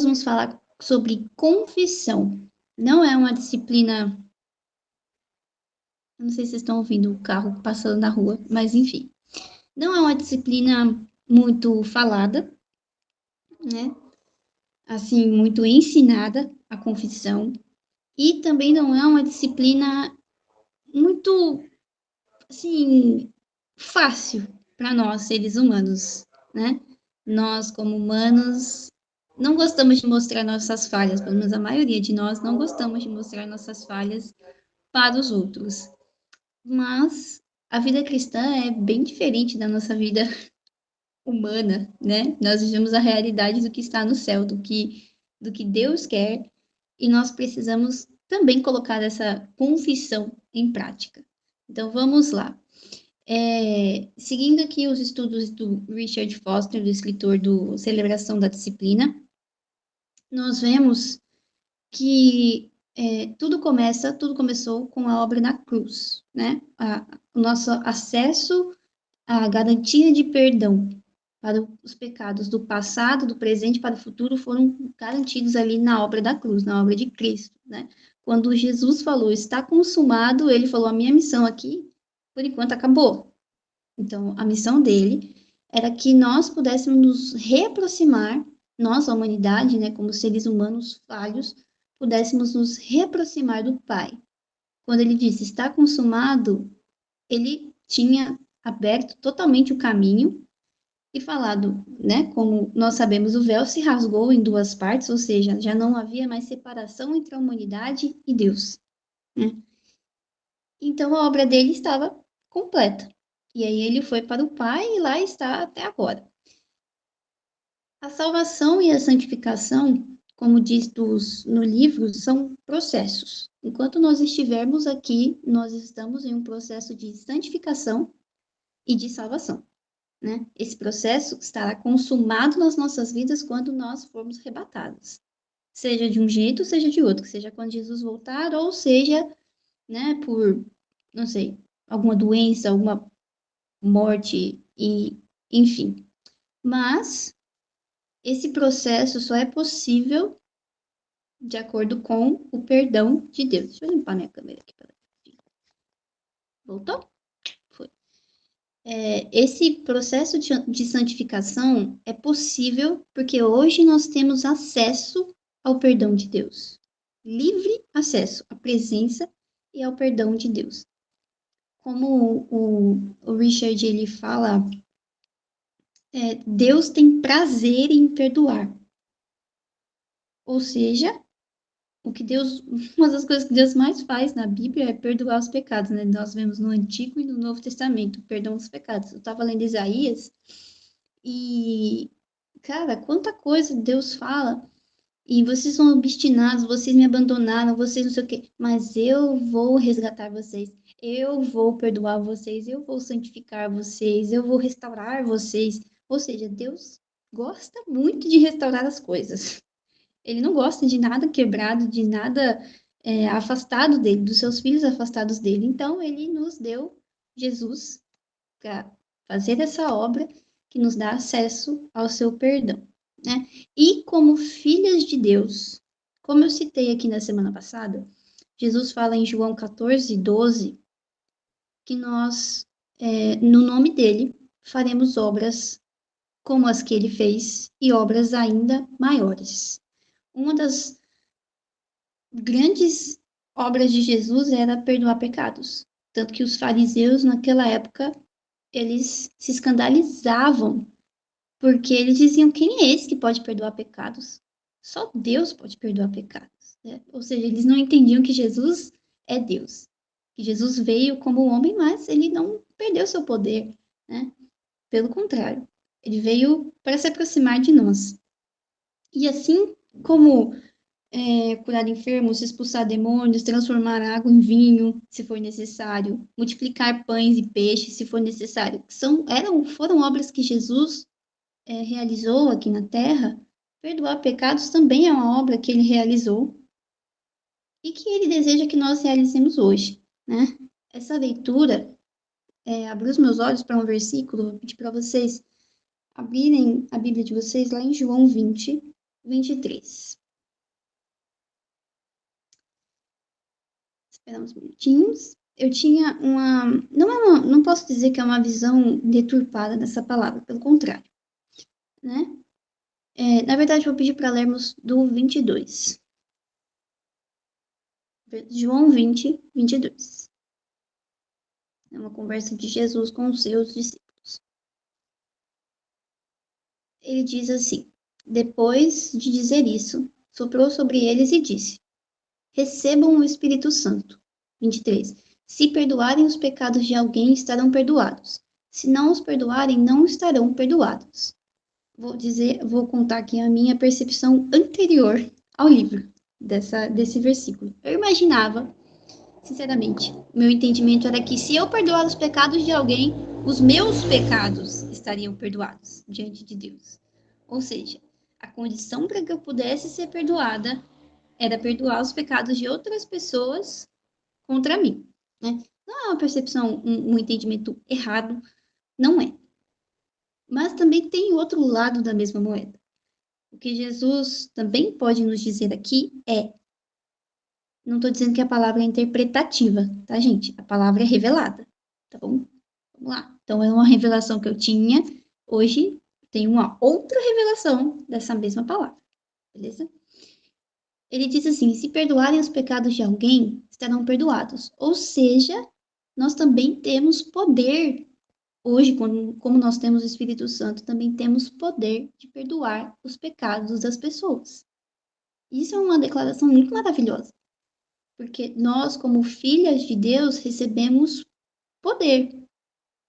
vamos falar sobre confissão. Não é uma disciplina. Eu não sei se vocês estão ouvindo o carro passando na rua, mas enfim. Não é uma disciplina muito falada, né? Assim, muito ensinada, a confissão. E também não é uma disciplina muito, assim, fácil para nós, seres humanos, né? Nós, como humanos, não gostamos de mostrar nossas falhas, pelo menos a maioria de nós não gostamos de mostrar nossas falhas para os outros. Mas a vida cristã é bem diferente da nossa vida humana, né? Nós vivemos a realidade do que está no céu, do que Deus quer, e nós precisamos também colocar essa confissão em prática. Então vamos lá. Seguindo aqui os estudos do Richard Foster, do escritor do Celebração da Disciplina, nós vemos que tudo começou com a obra na cruz, né? O nosso acesso à garantia de perdão para os pecados do passado, do presente para o futuro foram garantidos ali na obra da cruz, na obra de Cristo, né? Quando Jesus falou, está consumado, ele falou, a minha missão aqui, por enquanto, acabou. Então, a missão dele era que nós pudéssemos nos reaproximar, nós, a humanidade, né, como seres humanos falhos, pudéssemos nos reaproximar do Pai. Quando ele disse, está consumado, ele tinha aberto totalmente o caminho e falado, né, como nós sabemos, o véu se rasgou em duas partes, ou seja, já não havia mais separação entre a humanidade e Deus, né? Então a obra dele estava completa. E aí ele foi para o Pai e lá está até agora. A salvação e a santificação, como diz no livro, são processos. Enquanto nós estivermos aqui, nós estamos em um processo de santificação e de salvação, né? Esse processo estará consumado nas nossas vidas quando nós formos arrebatados. Seja de um jeito, seja de outro. Seja quando Jesus voltar, ou seja, né, por, não sei, alguma doença, alguma morte, e enfim. Mas esse processo só é possível de acordo com o perdão de Deus. Deixa eu limpar minha câmera aqui. Voltou? Foi. Esse processo de santificação é possível porque hoje nós temos acesso ao perdão de Deus. Livre acesso à presença e ao perdão de Deus. Como o Richard ele fala, Deus tem prazer em perdoar. Ou seja, uma das coisas que Deus mais faz na Bíblia é perdoar os pecados, né? Nós vemos no Antigo e no Novo Testamento, perdão dos pecados. Eu estava lendo Isaías e, cara, quanta coisa Deus fala. E vocês são obstinados, vocês me abandonaram, vocês não sei o quê. Mas eu vou resgatar vocês, eu vou perdoar vocês, eu vou santificar vocês, eu vou restaurar vocês. Ou seja, Deus gosta muito de restaurar as coisas. Ele não gosta de nada quebrado, de nada afastado dele, dos seus filhos afastados dele. Então, ele nos deu Jesus para fazer essa obra que nos dá acesso ao seu perdão, né? E como filhas de Deus, como eu citei aqui na semana passada, Jesus fala em João 14:12, que nós, no nome dele, faremos obras como as que ele fez e obras ainda maiores. Uma das grandes obras de Jesus era perdoar pecados. Tanto que os fariseus, naquela época, eles se escandalizavam, porque eles diziam: quem é esse que pode perdoar pecados? Só Deus pode perdoar pecados, né? Ou seja, eles não entendiam que Jesus é Deus. Que Jesus veio como homem, mas ele não perdeu seu poder, né? Pelo contrário, ele veio para se aproximar de nós. E assim como curar enfermos, expulsar demônios, transformar água em vinho, se for necessário, multiplicar pães e peixes, se for necessário. Foram obras que Jesus realizou aqui na Terra. Perdoar pecados também é uma obra que ele realizou e que ele deseja que nós realizemos hoje, né? Essa leitura abriu os meus olhos para um versículo, vou pedir para vocês abrirem a Bíblia de vocês lá em João 20, 23. Esperar uns minutinhos. Eu tinha uma... Não posso dizer que é uma visão deturpada dessa palavra, pelo contrário, né? Na verdade, vou pedir para lermos do 22. João 20, 22. É uma conversa de Jesus com os seus discípulos. Ele diz assim: depois de dizer isso, soprou sobre eles e disse: recebam o Espírito Santo. 23. Se perdoarem os pecados de alguém, estarão perdoados. Se não os perdoarem, não estarão perdoados. Vou contar aqui a minha percepção anterior ao livro, desse versículo. Eu imaginava, sinceramente, meu entendimento era que se eu perdoar os pecados de alguém, os meus pecados estariam perdoados diante de Deus. Ou seja, a condição para que eu pudesse ser perdoada era perdoar os pecados de outras pessoas contra mim, né? Não é uma percepção, um entendimento errado, não é. Mas também tem outro lado da mesma moeda. O que Jesus também pode nos dizer aqui é, não estou dizendo que a palavra é interpretativa, tá, gente? A palavra é revelada, tá bom? Vamos lá. Então, é uma revelação que eu tinha, hoje tem uma outra revelação dessa mesma palavra, beleza? Ele diz assim: se perdoarem os pecados de alguém, estarão perdoados. Ou seja, nós também temos poder. Hoje, como nós temos o Espírito Santo, também temos poder de perdoar os pecados das pessoas. Isso é uma declaração muito maravilhosa, porque nós, como filhas de Deus, recebemos poder,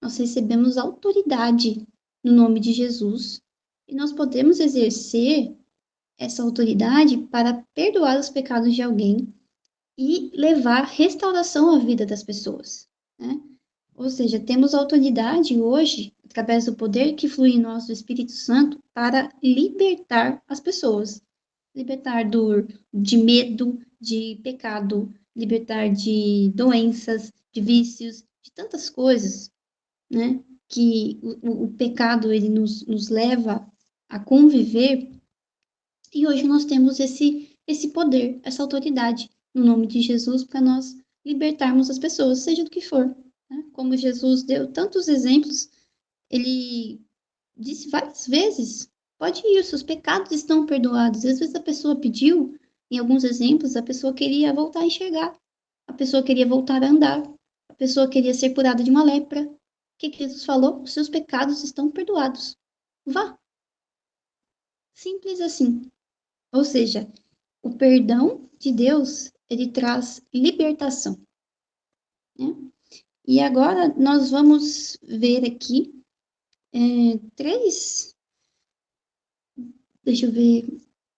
nós recebemos autoridade no nome de Jesus, e nós podemos exercer essa autoridade para perdoar os pecados de alguém e levar restauração à vida das pessoas, né? Ou seja, temos autoridade hoje, através do poder que flui em nós do Espírito Santo, para libertar as pessoas. Libertar de medo, de pecado, libertar de doenças, de vícios, de tantas coisas, né? Que o pecado ele nos leva a conviver. E hoje nós temos esse poder, essa autoridade, no nome de Jesus, para nós libertarmos as pessoas, seja do que for. Né? Como Jesus deu tantos exemplos, ele disse várias vezes: pode ir, os seus pecados estão perdoados. Às vezes a pessoa pediu, em alguns exemplos, a pessoa queria voltar a enxergar, a pessoa queria voltar a andar, a pessoa queria ser curada de uma lepra. O que Jesus falou? Os seus pecados estão perdoados. Vá. Simples assim. Ou seja, o perdão de Deus, ele traz libertação. Né? E agora nós vamos ver aqui três, deixa eu ver,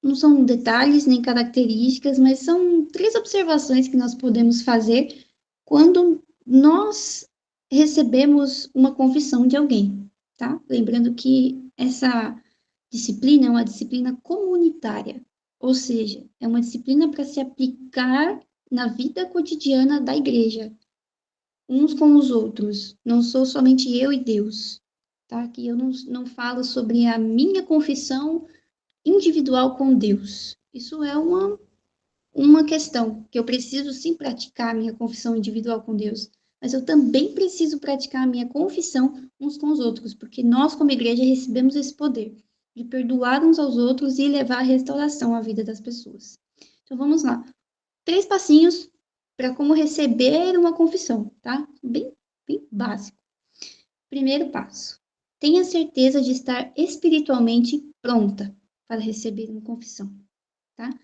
não são detalhes nem características, mas são três observações que nós podemos fazer quando nós recebemos uma confissão de alguém, tá? Lembrando que essa disciplina é uma disciplina comunitária, ou seja, é uma disciplina para se aplicar na vida cotidiana da igreja, uns com os outros. Não sou somente eu e Deus, tá? Que eu não falo sobre a minha confissão individual com Deus. Isso é uma questão que eu preciso sim praticar a minha confissão individual com Deus, mas eu também preciso praticar a minha confissão uns com os outros, porque nós, como igreja, recebemos esse poder de perdoar uns aos outros e levar a restauração à vida das pessoas. Então vamos lá. 3 passinhos para como receber uma confissão, tá? Bem básico. Primeiro passo: tenha certeza de estar espiritualmente pronta para receber uma confissão, tá?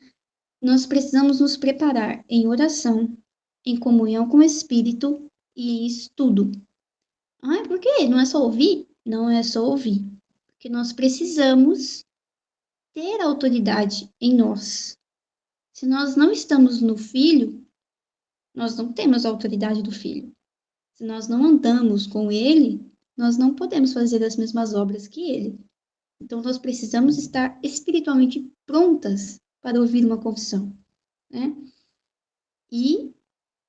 Nós precisamos nos preparar em oração, em comunhão com o Espírito e em estudo. Ah, por quê? Não é só ouvir? Não é só ouvir. Porque nós precisamos ter autoridade em nós. Se nós não estamos no Filho, nós não temos a autoridade do Filho. Se nós não andamos com Ele, nós não podemos fazer as mesmas obras que Ele. Então, nós precisamos estar espiritualmente prontas para ouvir uma confissão, né? E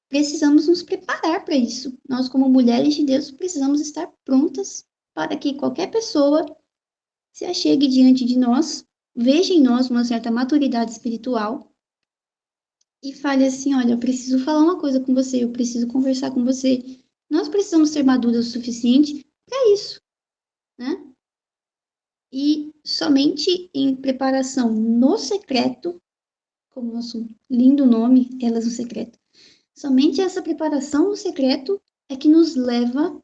precisamos nos preparar para isso. Nós, como mulheres de Deus, precisamos estar prontas para que qualquer pessoa se achegue diante de nós veja em nós uma certa maturidade espiritual e fale assim, olha, eu preciso falar uma coisa com você, eu preciso conversar com você. Nós precisamos ser maduros o suficiente para isso, né? E somente em preparação no secreto, como nosso lindo nome, Elas no Secreto, somente essa preparação no secreto é que nos leva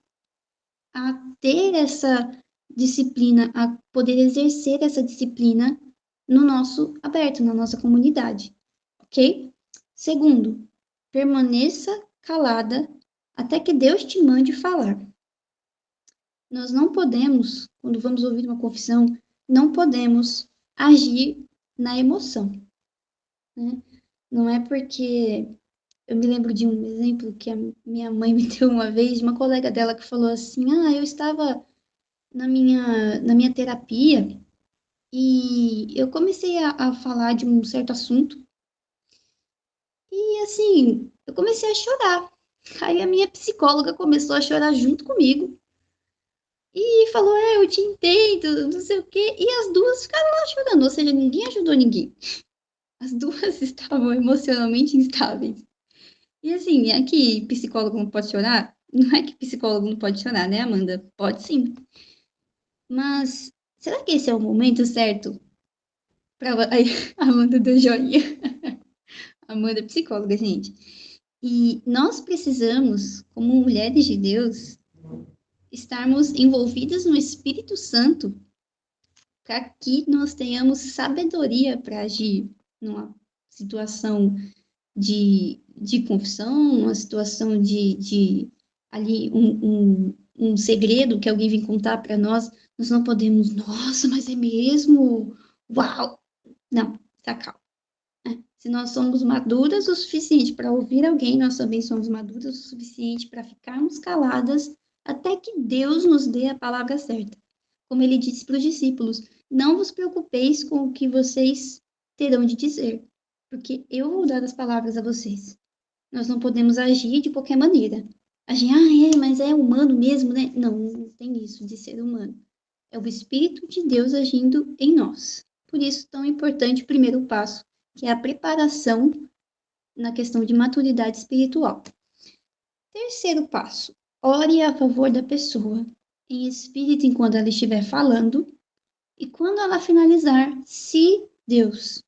a ter essa disciplina, a poder exercer essa disciplina no nosso aberto, na nossa comunidade, ok? Segundo, permaneça calada até que Deus te mande falar. Nós não podemos, quando vamos ouvir uma confissão, não podemos agir na emoção, né? Não é porque eu me lembro de um exemplo que a minha mãe me deu uma vez, de uma colega dela que falou assim: eu estava na minha terapia e eu comecei a falar de um certo assunto e, assim, eu comecei a chorar. Aí a minha psicóloga começou a chorar junto comigo e falou: eu te entendo, não sei o quê. E as duas ficaram lá chorando, ou seja, ninguém ajudou ninguém. As duas estavam emocionalmente instáveis. E assim, é que psicólogo não pode chorar? Não é que psicólogo não pode chorar, né, Amanda? Pode sim. Mas será que esse é o momento certo para aí, a Amanda deu joinha. Amanda é psicóloga, gente. E nós precisamos, como mulheres de Deus, estarmos envolvidas no Espírito Santo para que nós tenhamos sabedoria para agir numa situação de confissão, uma situação de ali um segredo que alguém vem contar para nós não podemos, nossa, mas é mesmo? Uau! Não, tá calma. Se nós somos maduras o suficiente para ouvir alguém, nós também somos maduras o suficiente para ficarmos caladas até que Deus nos dê a palavra certa. Como ele disse para os discípulos: não vos preocupeis com o que vocês terão de dizer, porque eu vou dar as palavras a vocês. Nós não podemos agir de qualquer maneira. Agir, mas é humano mesmo, né? Não, não tem isso de ser humano. É o Espírito de Deus agindo em nós. Por isso, tão importante o primeiro passo, que é a preparação na questão de maturidade espiritual. Terceiro passo, ore a favor da pessoa, em espírito enquanto ela estiver falando, e quando ela finalizar, se Deus,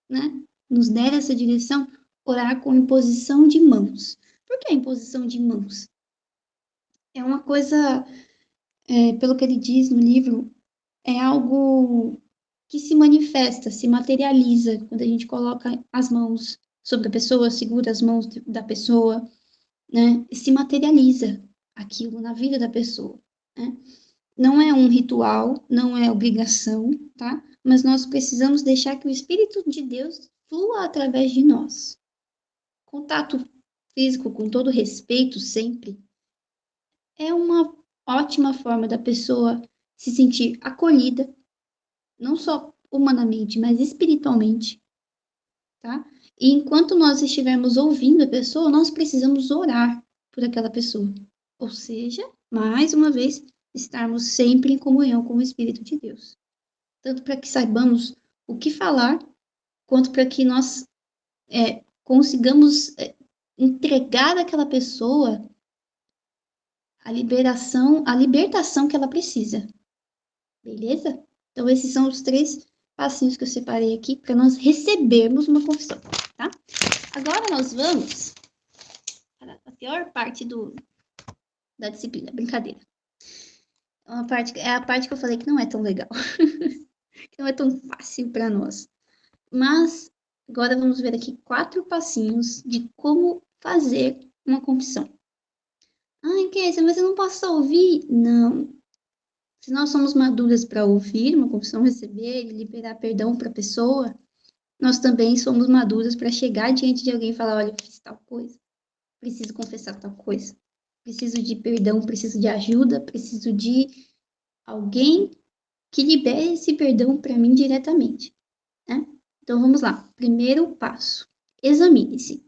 né, nos der essa direção, orar com imposição de mãos. Por que a imposição de mãos? É uma coisa, pelo que ele diz no livro, é algo que se manifesta, se materializa quando a gente coloca as mãos sobre a pessoa, segura as mãos da pessoa, né? Se materializa aquilo na vida da pessoa, né? Não é um ritual, não é obrigação, tá? Mas nós precisamos deixar que o Espírito de Deus flua através de nós. Contato físico, com todo respeito, sempre, é uma ótima forma da pessoa se sentir acolhida, não só humanamente, mas espiritualmente, tá? E enquanto nós estivermos ouvindo a pessoa, nós precisamos orar por aquela pessoa. Ou seja, mais uma vez, estarmos sempre em comunhão com o Espírito de Deus. Tanto para que saibamos o que falar, quanto para que nós consigamos entregar àquela pessoa a libertação que ela precisa. Beleza? Então, esses são os 3 passinhos que eu separei aqui para nós recebermos uma confissão, tá? Agora nós vamos para a pior parte da disciplina, brincadeira. É a parte que eu falei que não é tão legal, que não é tão fácil para nós. Mas agora vamos ver aqui 4 passinhos de como fazer uma confissão. Kézia, mas eu não posso ouvir? Não. Se nós somos maduras para ouvir uma confissão, receber e liberar perdão para a pessoa, nós também somos maduras para chegar diante de alguém e falar: olha, eu fiz tal coisa, preciso confessar tal coisa, preciso de perdão, preciso de ajuda, preciso de alguém que libere esse perdão para mim diretamente, né? Então vamos lá. Primeiro passo: examine-se.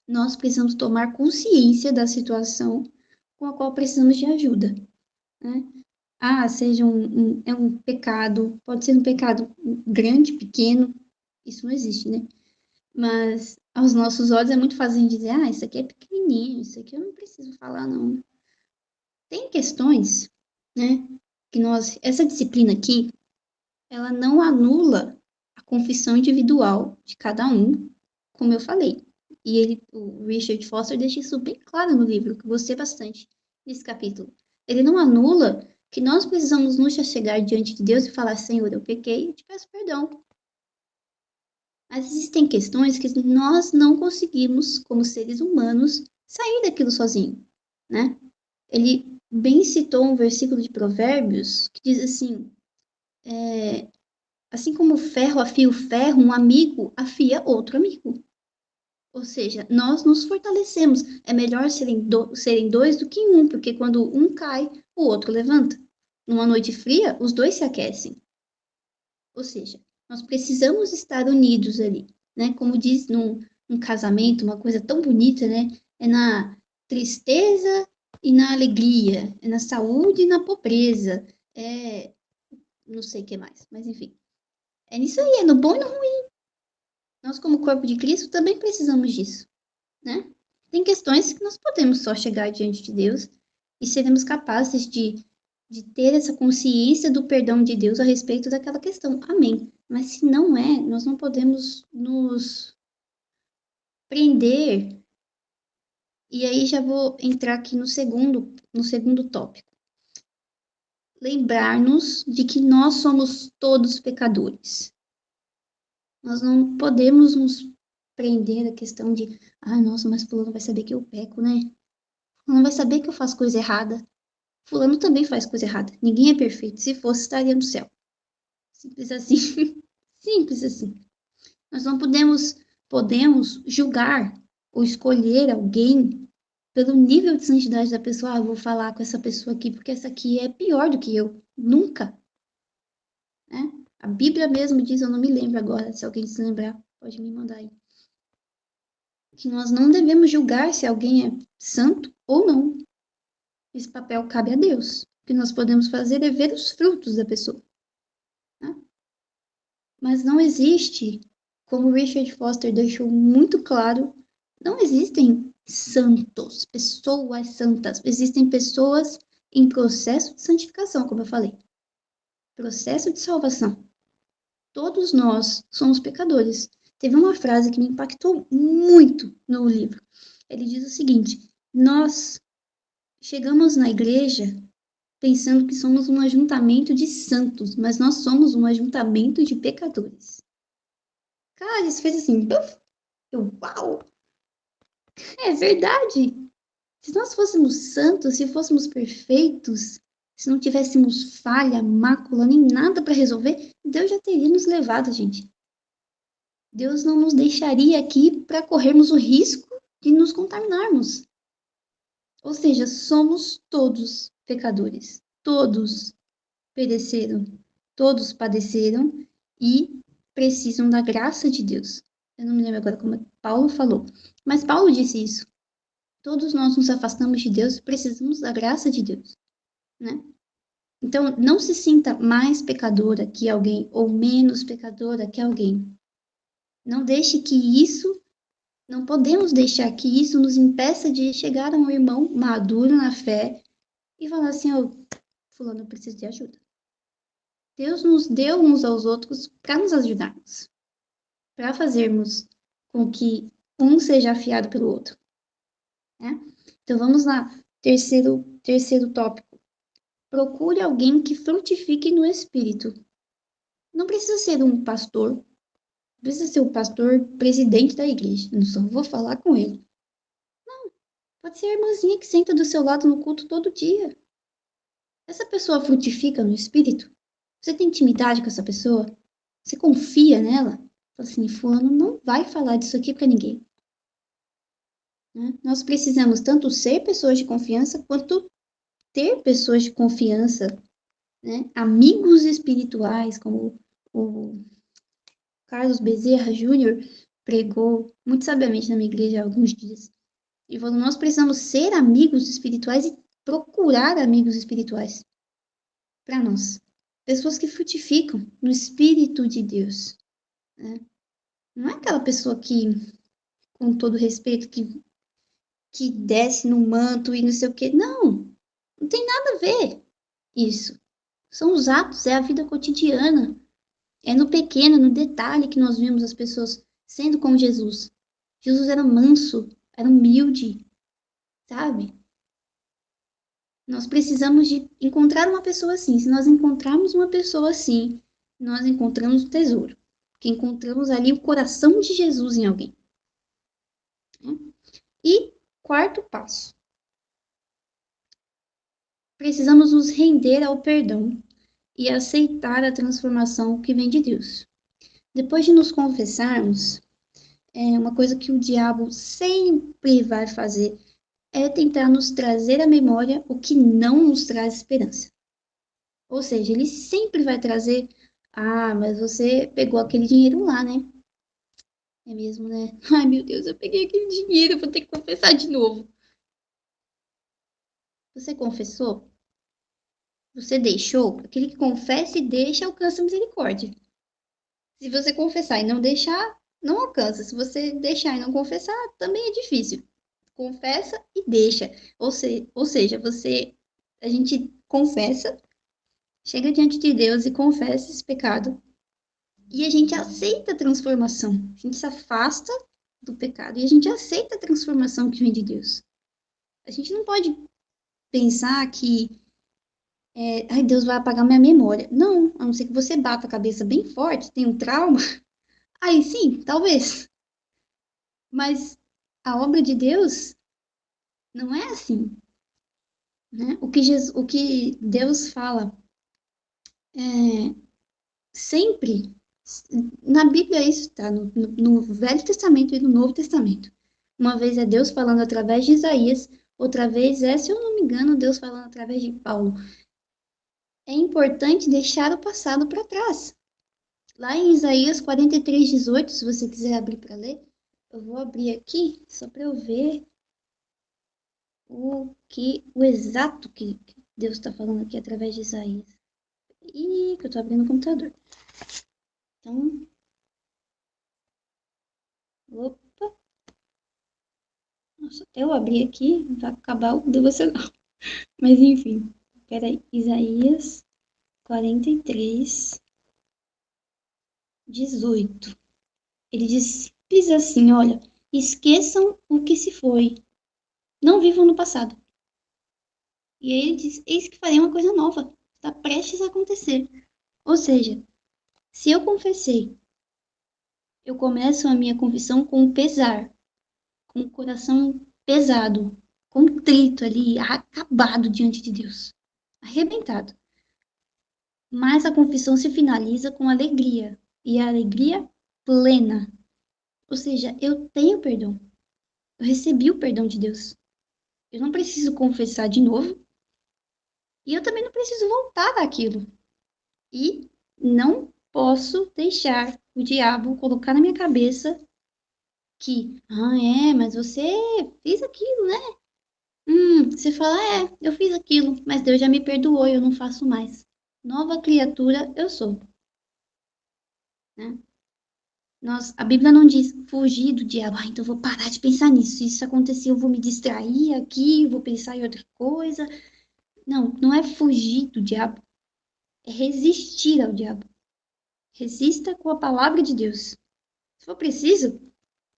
Nós precisamos tomar consciência da situação com a qual precisamos de ajuda, né? seja é um pecado, pode ser um pecado grande, pequeno, isso não existe, né? Mas aos nossos olhos é muito fácil de dizer, isso aqui é pequenininho, isso aqui eu não preciso falar, não. Tem questões, né, que essa disciplina aqui, ela não anula a confissão individual de cada um, como eu falei. E o Richard Foster deixa isso bem claro no livro, que eu gostei bastante nesse capítulo. Ele não anula que nós precisamos nos chegar diante de Deus e falar, Senhor, eu pequei, eu te peço perdão. Mas existem questões que nós não conseguimos, como seres humanos, sair daquilo sozinho, né? Ele bem citou um versículo de Provérbios que diz assim, assim como o ferro afia o ferro, um amigo afia outro amigo. Ou seja, nós nos fortalecemos. É melhor serem dois do que um, porque quando um cai, o outro levanta. Numa noite fria, os dois se aquecem. Ou seja, nós precisamos estar unidos ali, né? Como diz num casamento, uma coisa tão bonita, né? É na tristeza e na alegria, é na saúde e na pobreza, é não sei o que mais, mas enfim. É nisso aí, é no bom e no ruim. Nós, como corpo de Cristo, também precisamos disso, né? Tem questões que nós podemos só chegar diante de Deus e seremos capazes de ter essa consciência do perdão de Deus a respeito daquela questão. Amém. Mas se não é, nós não podemos nos prender. E aí já vou entrar aqui no segundo tópico. Lembrar-nos de que nós somos todos pecadores. Nós não podemos nos prender à questão de, nossa, mas fulano vai saber que eu peco, né? Fulano vai saber que eu faço coisa errada. Fulano também faz coisa errada. Ninguém é perfeito. Se fosse, estaria no céu. Simples assim. Simples assim. Nós não podemos julgar ou escolher alguém pelo nível de santidade da pessoa. Eu vou falar com essa pessoa aqui porque essa aqui é pior do que eu. Nunca. Né? A Bíblia mesmo diz, eu não me lembro agora, se alguém se lembrar, pode me mandar aí. Que nós não devemos julgar se alguém é santo ou não. Esse papel cabe a Deus. O que nós podemos fazer é ver os frutos da pessoa. Né? Mas não existe, como Richard Foster deixou muito claro, não existem santos, pessoas santas. Existem pessoas em processo de santificação, como eu falei. Processo de salvação. Todos nós somos pecadores. Teve uma frase que me impactou muito no livro. Ele diz o seguinte: nós chegamos na igreja pensando que somos um ajuntamento de santos, mas nós somos um ajuntamento de pecadores. Cara, isso fez assim, uau! É verdade! Se nós fôssemos santos, se fôssemos perfeitos, se não tivéssemos falha, mácula, nem nada para resolver, Deus já teria nos levado, gente. Deus não nos deixaria aqui para corrermos o risco de nos contaminarmos. Ou seja, somos todos pecadores. Todos pereceram, todos padeceram e precisam da graça de Deus. Eu não me lembro agora como Paulo falou, mas Paulo disse isso. Todos nós nos afastamos de Deus e precisamos da graça de Deus, né? Então, não se sinta mais pecadora que alguém ou menos pecadora que alguém. Não deixe que isso, não podemos deixar que isso nos impeça de chegar a um irmão maduro na fé e falar assim, fulano, eu preciso de ajuda. Deus nos deu uns aos outros para nos ajudarmos, para fazermos com que um seja afiado pelo outro. Né? Então vamos lá, terceiro tópico. Procure alguém que frutifique no espírito. Não precisa ser um pastor, não precisa ser o pastor presidente da igreja, não só vou falar com ele. Não, pode ser a irmãzinha que senta do seu lado no culto todo dia. Essa pessoa frutifica no espírito? Você tem intimidade com essa pessoa? Você confia nela? Fala assim, fulano não vai falar disso aqui para ninguém. Né? Nós precisamos tanto ser pessoas de confiança, quanto ter pessoas de confiança, né? Amigos espirituais, como o Carlos Bezerra Júnior pregou muito sabiamente na minha igreja há alguns dias. E falou, nós precisamos ser amigos espirituais e procurar amigos espirituais. para nós. Pessoas que frutificam no Espírito de Deus. Né? Não é aquela pessoa que, com todo respeito, que desce no manto e não sei o quê. Não, não tem nada a ver isso. São os atos, é a vida cotidiana. É no pequeno, no detalhe que nós vemos as pessoas sendo como Jesus. Jesus era manso, era humilde, sabe? Nós precisamos de encontrar uma pessoa assim. Se nós encontrarmos uma pessoa assim, nós encontramos o tesouro. Porque encontramos ali o coração de Jesus em alguém. E quarto passo. Precisamos nos render ao perdão e aceitar a transformação que vem de Deus. Depois de nos confessarmos, uma coisa que o diabo sempre vai fazer é tentar nos trazer à memória o que não nos traz esperança. Ou seja, ele sempre vai trazer, mas você pegou aquele dinheiro lá, né? É mesmo, né? Ai, meu Deus, eu peguei aquele dinheiro, eu vou ter que confessar de novo. Você confessou? Você deixou? Aquele que confessa e deixa alcança a misericórdia. Se você confessar e não deixar, não alcança. Se você deixar e não confessar, também é difícil. Confessa e deixa. Ou seja, a gente confessa, chega diante de Deus e confessa esse pecado. E a gente aceita a transformação. A gente se afasta do pecado e a gente aceita a transformação que vem de Deus. A gente não pode pensar que Deus vai apagar minha memória. Não, a não ser que você bata a cabeça bem forte, tenha um trauma. Aí sim, talvez. Mas a obra de Deus não é assim. Né? O que Deus fala sempre, na Bíblia isso está, no Velho Testamento e no Novo Testamento. Uma vez é Deus falando através de Isaías, outra vez se eu não me engano, Deus falando através de Paulo. É importante deixar o passado para trás. Lá em Isaías 43:18, se você quiser abrir para ler, eu vou abrir aqui só para eu ver o exato que Deus está falando aqui através de Isaías. E que eu estou abrindo o computador. Então, opa, nossa, até eu abrir aqui, vai acabar o devocional. Mas enfim, peraí, Isaías 43:18. Ele diz assim, olha, esqueçam o que se foi, não vivam no passado. E aí ele diz, eis que farei uma coisa nova, está prestes a acontecer. Ou seja, se eu confessei, eu começo a minha confissão com pesar, com o coração pesado, contrito ali, acabado diante de Deus, arrebentado. Mas a confissão se finaliza com alegria, e a alegria plena. Ou seja, eu tenho perdão. Eu recebi o perdão de Deus. Eu não preciso confessar de novo, e eu também não preciso voltar àquilo. E não posso deixar o diabo colocar na minha cabeça que, mas você fez aquilo, né? Você fala, eu fiz aquilo, mas Deus já me perdoou e eu não faço mais. Nova criatura eu sou, né? A Bíblia não diz fugir do diabo. Então eu vou parar de pensar nisso. Se isso acontecer, eu vou me distrair aqui, vou pensar em outra coisa. Não, não é fugir do diabo. É resistir ao diabo. Resista com a palavra de Deus. Se for preciso,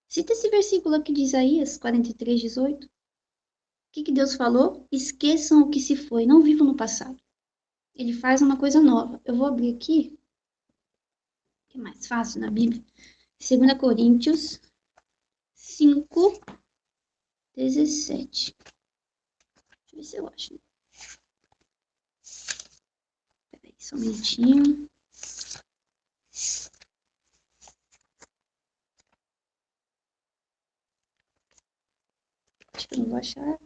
cita esse versículo aqui de Isaías 43:18. O que Deus falou? Esqueçam o que se foi, não vivam no passado. Ele faz uma coisa nova. Eu vou abrir aqui, que é mais fácil na Bíblia. 2 Coríntios 5:17. Deixa eu ver se eu acho. Peraí, só um minutinho. Acho que eu não vou achar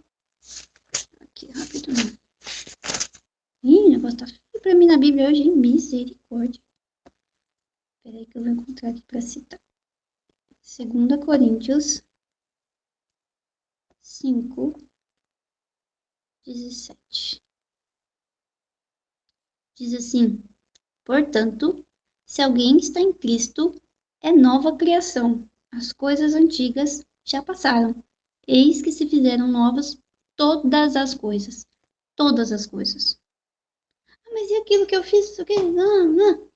aqui rápido, não. Ih, o negócio tá feio pra mim na Bíblia hoje, hein? Misericórdia. Peraí que eu vou encontrar aqui pra citar. 2 Coríntios 5:17. Diz assim: portanto, se alguém está em Cristo, é nova criação. As coisas antigas já passaram. Eis que se fizeram novas todas as coisas. Todas as coisas. Ah, mas e aquilo que eu fiz? Isso aqui? Não, não.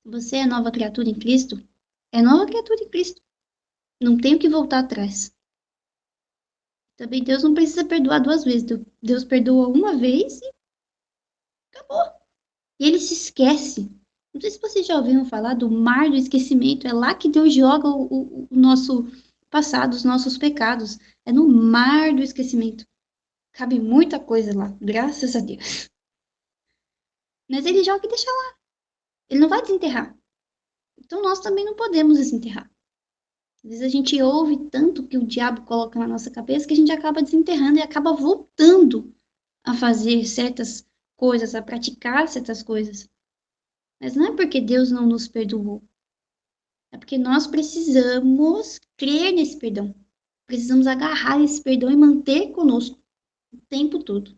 Você é nova criatura em Cristo? É nova criatura em Cristo. Não tenho que voltar atrás. Também Deus não precisa perdoar duas vezes. Deus perdoa uma vez e acabou. E ele se esquece. Não sei se vocês já ouviram falar do mar do esquecimento. É lá que Deus joga o nosso passado, os nossos pecados. É no mar do esquecimento. Cabe muita coisa lá, graças a Deus. Mas ele joga e deixa lá. Ele não vai desenterrar. Então nós também não podemos desenterrar. Às vezes a gente ouve tanto que o diabo coloca na nossa cabeça que a gente acaba desenterrando e acaba voltando a fazer certas coisas, a praticar certas coisas. Mas não é porque Deus não nos perdoou. É porque nós precisamos crer nesse perdão. Precisamos agarrar esse perdão e manter conosco o tempo todo.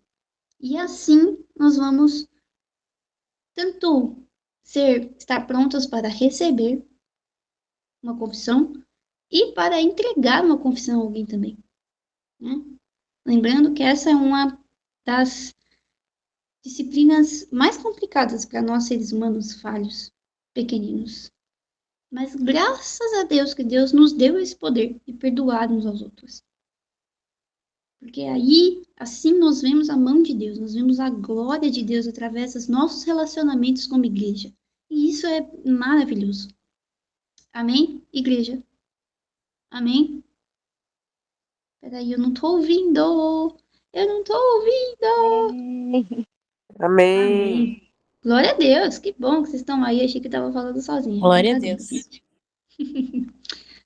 E assim nós vamos tanto estar prontos para receber uma confissão e para entregar uma confissão a alguém também, né? Lembrando que essa é uma das disciplinas mais complicadas para nós seres humanos falhos, pequeninos. Mas graças a Deus que Deus nos deu esse poder de perdoar uns aos outros. Porque aí, assim nós vemos a mão de Deus, nós vemos a glória de Deus através dos nossos relacionamentos como igreja. E isso é maravilhoso. Amém, igreja? Amém? Peraí, eu não tô ouvindo. Eu não tô ouvindo. Amém. Amém. Glória a Deus. Que bom que vocês estão aí. Achei que eu tava falando sozinha. Glória a Brincadeira. Deus.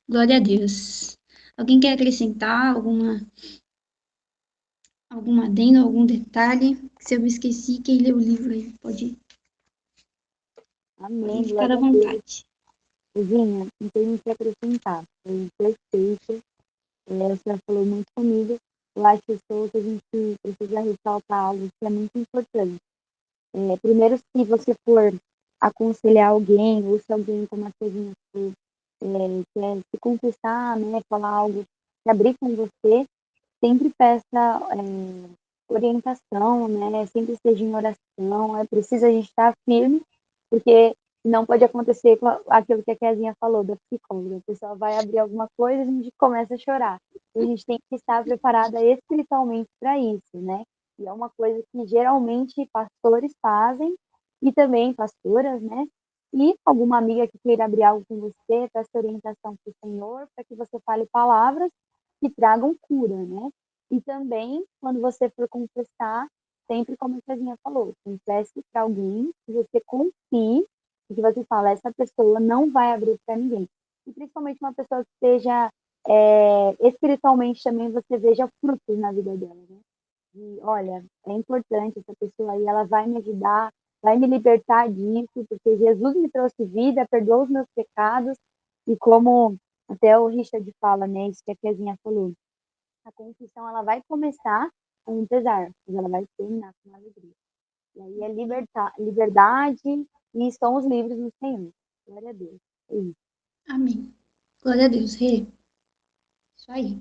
Glória a Deus. Alguém quer acrescentar alguma adendo, algum detalhe? Se eu me esqueci, quem lê o livro aí pode Amém, podem ficar à glória a Deus. vontade. Virginia, não tem muito o que acrescentar. Foi perfeito. Você já falou muito comigo. Eu acho só que a gente precisa ressaltar algo que é muito importante. Primeiro, se você for aconselhar alguém, ou se alguém, como a Virginia falou, quer se confessar, né, falar algo, se abrir com você, sempre peça orientação, né? Sempre esteja em oração. É preciso a gente estar firme, porque não pode acontecer com aquilo que a Kezinha falou, da psicóloga. A pessoa vai abrir alguma coisa e a gente começa a chorar. E a gente tem que estar preparada espiritualmente para isso, né? E é uma coisa que geralmente pastores fazem, e também pastoras, né? E alguma amiga que queira abrir algo com você, peça orientação para o Senhor, para que você fale palavras que tragam cura, né? E também, quando você for confessar, sempre como a Cezinha falou, confesse para alguém que você confie e que você fala, essa pessoa não vai abrir para ninguém. E principalmente uma pessoa que esteja espiritualmente também, você veja frutos na vida dela, né? E, olha, é importante essa pessoa aí, ela vai me ajudar, vai me libertar disso, porque Jesus me trouxe vida, perdoou os meus pecados, e como até o Richard fala, né, isso que a Kezinha falou, a confissão ela vai começar com um pesar, mas ela vai terminar com uma alegria. E aí é liberdade e somos livres no Senhor. Glória a Deus. É isso. Amém. Glória a Deus. Rê. Isso aí.